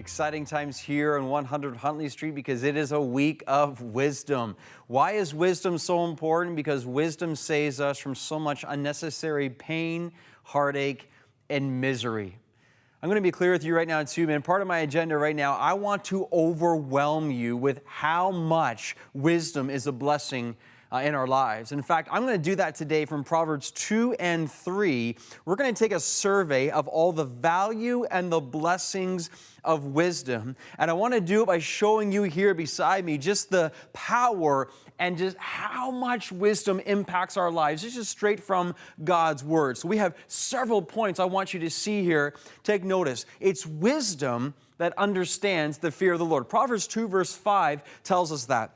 Exciting times here on 100 Huntley Street because it is a week of wisdom. Why is wisdom so important? Because wisdom saves us from so much unnecessary pain, heartache, and misery. I'm going to be clear with you right now too, man. Part of my agenda right now, I want to overwhelm you with how much wisdom is a blessing in our lives. In fact, I'm going to do that today from Proverbs 2 and 3. We're going to take a survey of all the value and the blessings of wisdom. And I want to do it by showing you here beside me just the power and just how much wisdom impacts our lives. This is straight from God's Word. So we have several points I want you to see here. Take notice. It's wisdom that understands the fear of the Lord. Proverbs 2 verse 5 tells us that.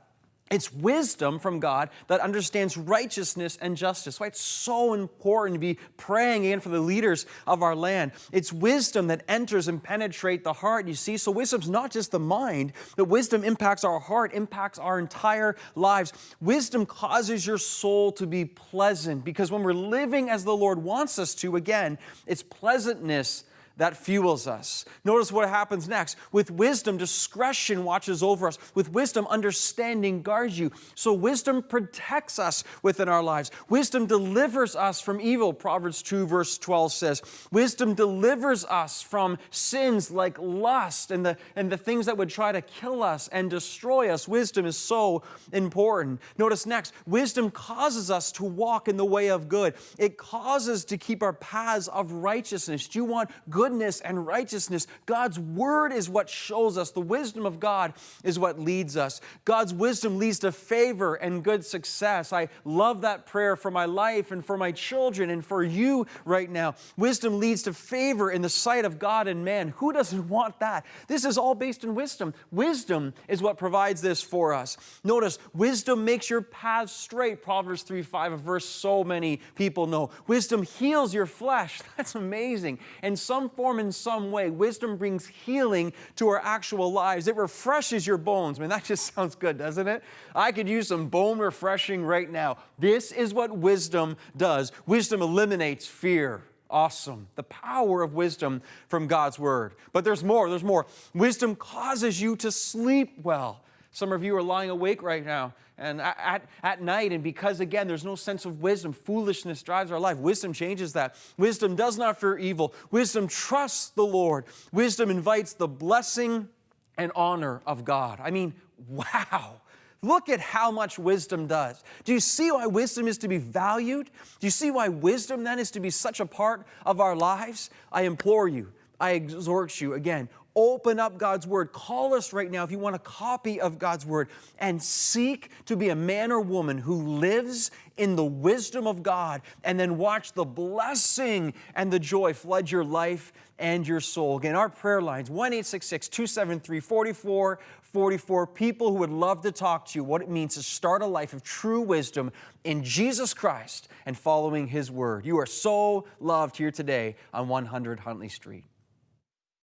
It's wisdom from God that understands righteousness and justice. Why it's so important to be praying again for the leaders of our land. It's wisdom that enters and penetrates the heart, you see. So wisdom's not just the mind, but wisdom impacts our heart, impacts our entire lives. Wisdom causes your soul to be pleasant because when we're living as the Lord wants us to, again, it's pleasantness that fuels us. Notice what happens next. With wisdom, discretion watches over us. With wisdom, understanding guards you. So wisdom protects us within our lives. Wisdom delivers us from evil. Proverbs 2 verse 12 says, wisdom delivers us from sins like lust and the things that would try to kill us and destroy us. Wisdom is so important. Notice next, wisdom causes us to walk in the way of good. It causes to keep our paths of righteousness. Do you want goodness and righteousness? God's Word is what shows us. The wisdom of God is what leads us. God's wisdom leads to favor and good success. I love that prayer for my life and for my children and for you right now. Wisdom leads to favor in the sight of God and man. Who doesn't want that? This is all based in wisdom. Wisdom is what provides this for us. Notice, wisdom makes your path straight. Proverbs 3:5, a verse so many people know. Wisdom heals your flesh. That's amazing. And some form, in some way, wisdom brings healing to our actual lives. It refreshes your bones. Man, that just sounds good, doesn't it? I could use some bone refreshing right now. This is what wisdom does. Wisdom eliminates fear. Awesome. The power of wisdom from God's Word. But there's more. There's more. Wisdom causes you to sleep well. Some of you are lying awake right now and at night, and because, again, there's no sense of wisdom, foolishness drives our life. Wisdom changes that. Wisdom does not fear evil. Wisdom trusts the Lord. Wisdom invites the blessing and honor of God. I mean, wow. Look at how much wisdom does. Do you see why wisdom is to be valued? Do you see why wisdom then is to be such a part of our lives? I implore you, I exhort you again, open up God's Word. Call us right now if you want a copy of God's Word and seek to be a man or woman who lives in the wisdom of God, and then watch the blessing and the joy flood your life and your soul. Again, our prayer lines, 1-866-273-4444. People who would love to talk to you what it means to start a life of true wisdom in Jesus Christ and following His Word. You are so loved here today on 100 Huntley Street.